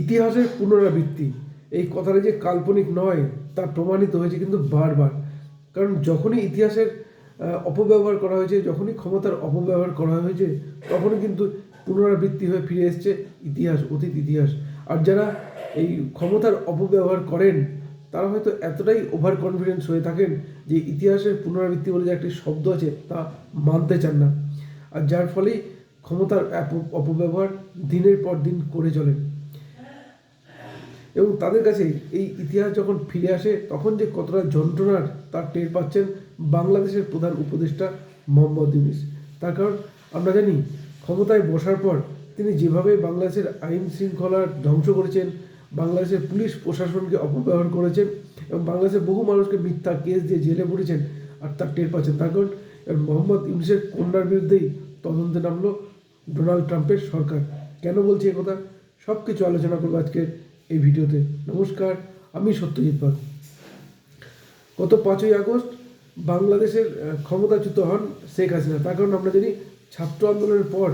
ইতিহাসের পুনরাবৃত্তি, এই কথাটা যে কাল্পনিক নয় তা প্রমাণিত হয়েছে কিন্তু বারবার। কারণ যখনই ইতিহাসের অপব্যবহার করা হয়েছে, যখনই ক্ষমতার অপব্যবহার করা হয়েছে, তখনই কিন্তু পুনরাবৃত্তি হয়ে ফিরে এসছে ইতিহাস, অতীত ইতিহাস। আর যারা এই ক্ষমতার অপব্যবহার করেন তারা হয়তো এতটাই ওভার কনফিডেন্স হয়ে থাকেন যে ইতিহাসের পুনরাবৃত্তি বলে যে একটি শব্দ আছে তা মানতে চান না, আর যার ফলেই ক্ষমতার অপব্যবহার দিনের পর দিন করে চলেন। এবং তাদের কাছে এই ইতিহাস যখন ফিরে আসে তখন যে কতটা যন্ত্রণার তার টের পাচ্ছেন বাংলাদেশের প্রধান উপদেষ্টা মোহাম্মদ ইউনূস। তার কারণ আমরা জানি ক্ষমতায় বসার পর তিনি যেভাবে বাংলাদেশের আইন শৃঙ্খলা ধ্বংস করেছেন, বাংলাদেশের পুলিশ প্রশাসনকে অপব্যবহার করেছেন এবং বাংলাদেশের বহু মানুষকে মিথ্যা কেস দিয়ে জেলে পড়েছেন, আর তার টের পাচ্ছেন। তার কারণ মোহাম্মদ ইউনূসের কন্যার বিরুদ্ধেই তদন্তে নামলো ডোনাল্ড ট্রাম্পের সরকার। কেন বলছি কথা, সব কিছু আলোচনা করবো আজকে এই ভিডিওতে। নমস্কার, আমি সত্যজিৎ পাল। গত 5ই আগস্ট বাংলাদেশের ক্ষমতাচ্যুত হন শেখ হাসিনা। তার কারণ আমরা জানি ছাত্র আন্দোলনের পর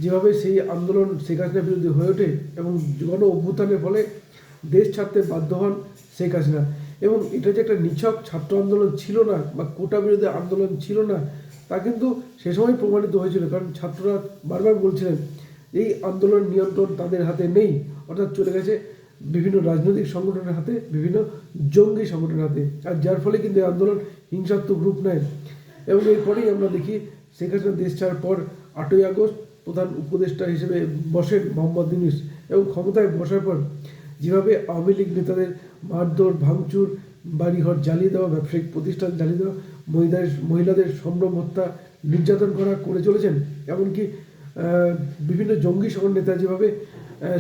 যেভাবে সেই আন্দোলন শেখ হাসিনার বিরুদ্ধে হয়ে ওঠে এবং গণ অভ্যুত্থানের ফলে দেশ ছাড়তে বাধ্য হন শেখ হাসিনা। এবং এটা যে একটা নিছক ছাত্র আন্দোলন ছিল না বা কোটা বিরোধী আন্দোলন ছিল না, তা কিন্তু সে সময় প্রমাণিত হয়েছিল। কারণ ছাত্ররা বারবার বলছিলেন এই আন্দোলন নিয়ন্ত্রণ তাদের হাতে নেই, অর্থাৎ চলে গেছে বিভিন্ন রাজনৈতিক সংগঠনের হাতে, বিভিন্ন জঙ্গি সংগঠনের হাতে। আর যার ফলে কিন্তু এই আন্দোলন হিংসাত্মক রূপ নেয়। এবং এরপরেই আমরা দেখি শেখ হাসিনা দেশ ছাড়ার পর 8ই আগস্ট প্রধান উপদেষ্টা হিসেবে বসেন মোহাম্মদ ইউনূস। এবং ক্ষমতায় বসার পর যেভাবে আওয়ামী লীগ নেতাদের মারধর, ভাঙচুর, বাড়িঘর জ্বালিয়ে দেওয়া, ব্যবসায়িক প্রতিষ্ঠান জ্বালিয়ে দেওয়া, মহিলাদের সম্ভ্রম হত্যা, নির্যাতন করে চলেছেন, এমনকি বিভিন্ন জঙ্গি সংগঠন নেতা যেভাবে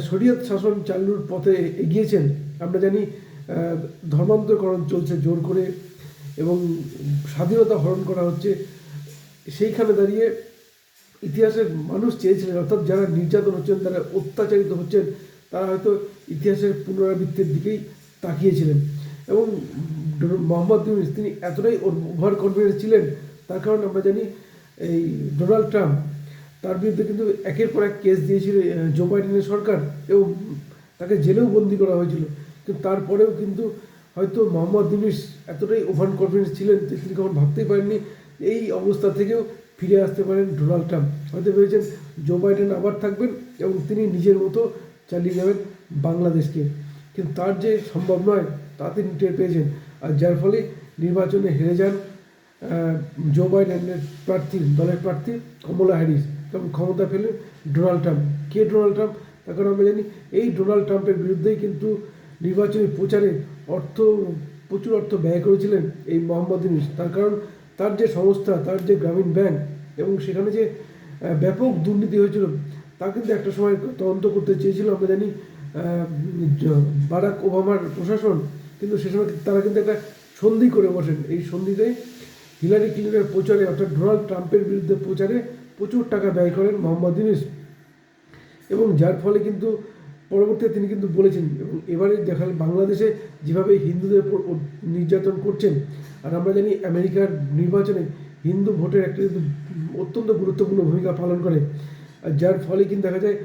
শরিয়ত শাসন চালুর পথে এগিয়েছেন। আমরা জানি ধর্মান্তরকরণ চলছে জোর করে এবং স্বাধীনতা হরণ করা হচ্ছে। সেইখানে দাঁড়িয়ে ইতিহাসের মানুষ চেয়েছিলেন, অর্থাৎ যারা নির্যাতন হচ্ছেন, যারা অত্যাচারিত হচ্ছেন, তারা হয়তো ইতিহাসের পুনরাবৃত্তির দিকেই তাকিয়েছিলেন। এবং মোহাম্মদ ইউনূস তিনি এতটাই ওভার কনফিডেন্স ছিলেন, তার কারণ আমরা জানি এই ডোনাল্ড ট্রাম্প তার বিরুদ্ধে কিন্তু একের পর এক কেস দিয়েছিল জো বাইডেনের সরকার এবং তাকে জেলেও বন্দি করা হয়েছিল। কিন্তু তারপরেও কিন্তু হয়তো মোহাম্মদ ইউনূস এতটাই ওভার কনফিডেন্স ছিলেন যে তিনি কখন ভাবতেই পারেননি এই অবস্থা থেকেও ফিরে আসতে পারেন ডোনাল্ড ট্রাম্প। হয়তো ভেবেছেন জো বাইডেন আবার থাকবেন এবং তিনি নিজের মতো চালিয়ে যাবেন বাংলাদেশকে, কিন্তু তার যে সম্ভব নয় তা তিনি টের পেয়েছেন। আর যার ফলে নির্বাচনে হেরে যান জো বাইডেনের প্রার্থী, দলের প্রার্থী কমলা হ্যারিস, এবং ক্ষমতা পেলেন ডোনাল্ড ট্রাম্প। কে ডোনাল্ড ট্রাম্প? তার কারণ আমরা জানি এই ডোনাল্ড ট্রাম্পের বিরুদ্ধেই কিন্তু নির্বাচনী প্রচারে প্রচুর অর্থ ব্যয় করেছিলেন এই মোহাম্মদ ইউনূস। তার কারণ তার যে সংস্থা, তার যে গ্রামীণ ব্যাংক, এবং সেখানে যে ব্যাপক দুর্নীতি হয়েছিল তা কিন্তু একটা সময় তদন্ত করতে চেয়েছিল। আমরা জানি বারাক ওবামার প্রশাসন, কিন্তু সে সময় তারা কিন্তু একটা সন্ধি করে বসেন। এই সন্ধিতে হিলারি ক্লিন্টনের প্রচারে, অর্থাৎ ডোনাল্ড ট্রাম্পের বিরুদ্ধে প্রচারে প্রচুর টাকা ব্যয় করেন মোহাম্মদ ইউনূস। এবং যার ফলে কিন্তু পরবর্তীতে তিনি কিন্তু বলেছেন, এবং এবারে দেখাল বাংলাদেশে যেভাবে হিন্দুদের উপর নির্যাতন করছেন। আর আমরা জানি আমেরিকার নির্বাচনে হিন্দু ভোটের একটা কিন্তু অত্যন্ত গুরুত্বপূর্ণ ভূমিকা পালন করে। আর যার ফলে কিন্তু দেখা যায়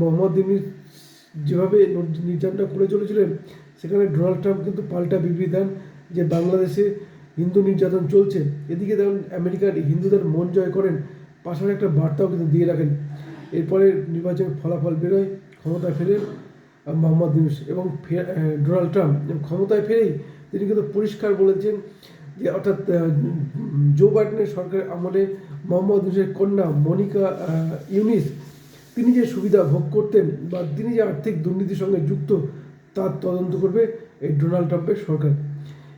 মোহাম্মদ ইউনূস যেভাবে নির্যাতনটা করে চলেছিলেন, সেখানে ডোনাল্ড ট্রাম্প কিন্তু পাল্টা বিবৃতি দেন যে বাংলাদেশে হিন্দু নির্যাতন চলছে। এদিকে যেমন আমেরিকার হিন্দুদের মন জয় করেন, পাশাপাশি একটা বার্তাও কিন্তু দিয়ে রাখেন। এরপরে নির্বাচনের ফলাফল বেরোয়, ক্ষমতায় ফেরেন মোহাম্মদ ইউনূস এবং ডোনাল্ড ট্রাম্প। ক্ষমতায় ফিরেই তিনি কিন্তু পরিষ্কার বলেছেন যে, অর্থাৎ জো বাইডেনের সরকারের আমলে মোহাম্মদ ইউনূসের কন্যা মনিকা ইউনূস তিনি যে সুবিধা ভোগ করতেন বা তিনি যে আর্থিক দুর্নীতির সঙ্গে যুক্ত, তার তদন্ত করবে এই ডোনাল্ড ট্রাম্পের সরকার।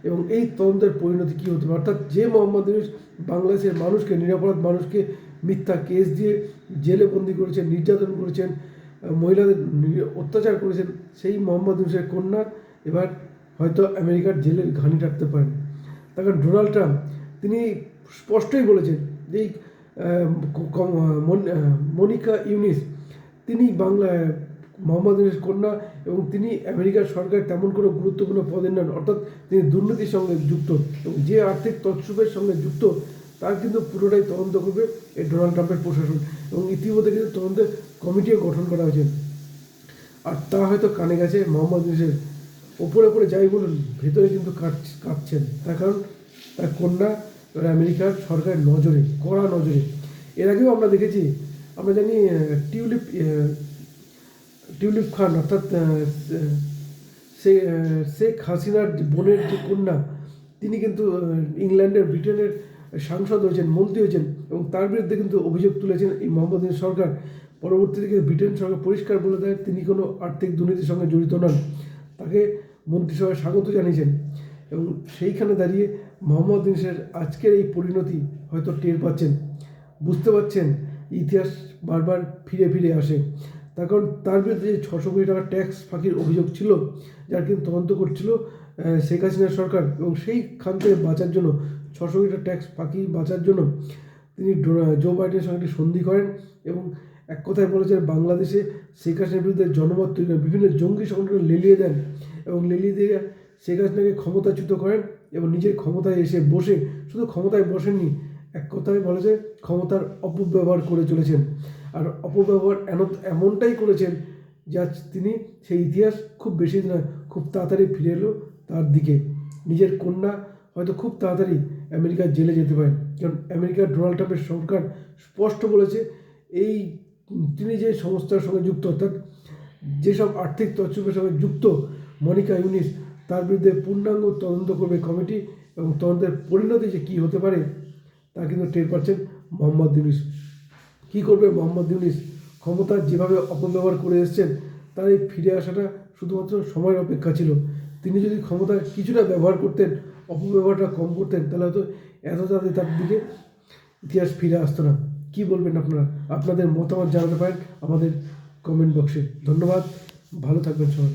এবং এই তদন্তের পরিণতি কী হতে পারে, অর্থাৎ যে মোহাম্মদ ইউনূস বাংলাদেশের মানুষকে, নিরপরাধ মানুষকে মিথ্যা কেস দিয়ে জেলে বন্দি করেছেন, নির্যাতন করেছেন, মহিলাদের অত্যাচার করেছেন, সেই মোহাম্মদ ইউনূসের কন্যা এবার হয়তো আমেরিকার জেলের ঘানি টাকতে পারেন। তার কারণ ডোনাল্ড ট্রাম্প তিনি স্পষ্টই বলেছেন যে এই মনিকা ইউনূস তিনি মোহাম্মদ ইউনূস কন্যা এবং তিনি আমেরিকার সরকার তেমন কোনো গুরুত্বপূর্ণ পদে নন, অর্থাৎ তিনি দুর্নীতির সঙ্গে যুক্ত এবং যে আর্থিক তৎসবের সঙ্গে যুক্ত তার কিন্তু পুরোটাই তদন্ত করবে এই ডোনাল্ড ট্রাম্পের প্রশাসন। এবং ইতিমধ্যে কিন্তু তদন্তের কমিটিও গঠন করা হয়েছে। আর তা হয়তো কানে গেছে মোহাম্মদ ইউনূসের। ওপরে ওপরে যাই বলুন, ভেতরে কিন্তু কাঁপছেন, তার কারণ তার কন্যা এবার আমেরিকার সরকারের নজরে, কড়া নজরে। এর আগেও আমরা দেখেছি, আমরা জানি টিউলিপ খান অর্থাৎ শেখ হাসিনার যে বোনের যে কন্যা, তিনি কিন্তু ইংল্যান্ডের ব্রিটেনের সাংসদ হয়েছেন, মন্ত্রী হয়েছেন, এবং তার বিরুদ্ধে কিন্তু অভিযোগ তুলেছেন এই মোহাম্মদ ইউনূস সরকার। পরবর্তীতে কিন্তু ব্রিটেন সরকার পরিষ্কার বলে দেয় তিনি কোনো আর্থিক দুর্নীতির সঙ্গে জড়িত নন, তাকে মন্ত্রিসভায় স্বাগত জানিয়েছেন। এবং সেইখানে দাঁড়িয়ে মোহাম্মদ ইউনূসের আজকের এই পরিণতি হয়তো টের পাচ্ছেন, বুঝতে পারছেন ইতিহাস বারবার ফিরে ফিরে আসে। তার কারণ তার বিরুদ্ধে যে 600 কোটি টাকা ট্যাক্স ফাঁকির অভিযোগ ছিল, যার কিন্তু তদন্ত করছিল শেখ হাসিনার সরকার, এবং সেইখান থেকে বাঁচার জন্য, 600 কোটি টাকা ট্যাক্স ফাঁকি বাঁচার জন্য তিনি জো বাইডেনের সঙ্গে একটি সন্ধি করেন, এবং এক কথায় বলেছেন বাংলাদেশে শেখ হাসিনার বিরুদ্ধে জনমত তৈরি করেন, বিভিন্ন জঙ্গি সংগঠন লেলিয়ে দেন, এবং লেলিয়ে দিয়ে শেখ হাসিনাকে ক্ষমতাচ্যুত করেন, এবং নিজের ক্ষমতায় এসে বসে শুধু ক্ষমতায় বসেননি, এক কথায় বলে যে ক্ষমতার অপব্যবহার করে চলেছেন। আর অপব্যবহার এমনটাই করেছেন যে আজ তিনি সেই ইতিহাস খুব বেশি দিন নয়, খুব তাড়াতাড়ি ফিরে এলো তার দিকে। নিজের কন্যা হয়তো খুব তাড়াতাড়ি আমেরিকার জেলে যেতে পারেন, কারণ আমেরিকার ডোনাল্ড ট্রাম্পের সরকার স্পষ্ট বলেছে এই তিনি যে সংস্থার সঙ্গে যুক্ত, অর্থাৎ যেসব আর্থিক তছরূপের সঙ্গে যুক্ত মনিকা ইউনুস, তার বিরুদ্ধে পূর্ণাঙ্গ তদন্ত করবে কমিটি, এবং তদন্তের পরিণতি যে কী হতে পারে তা কিন্তু টের পাচ্ছেন মোহাম্মদ ইউনুস। কী করবে মোহাম্মদ ইউনুস? ক্ষমতার যেভাবে অপব্যবহার করে এসেছেন, তার এই ফিরে আসাটা শুধুমাত্র সময়ের অপেক্ষা ছিল। তিনি যদি ক্ষমতা কিছুটা ব্যবহার করতেন, অপব্যবহারটা কম করতেন, তাহলে হয়তো এত তাড়াতাড়ি তার দিকে ইতিহাস ফিরে আসতো না। কী বলবেন আপনারা? আপনাদের মতামত জানাতে পারেন আমাদের কমেন্ট বক্সে। ধন্যবাদ, ভালো থাকবেন সবাই।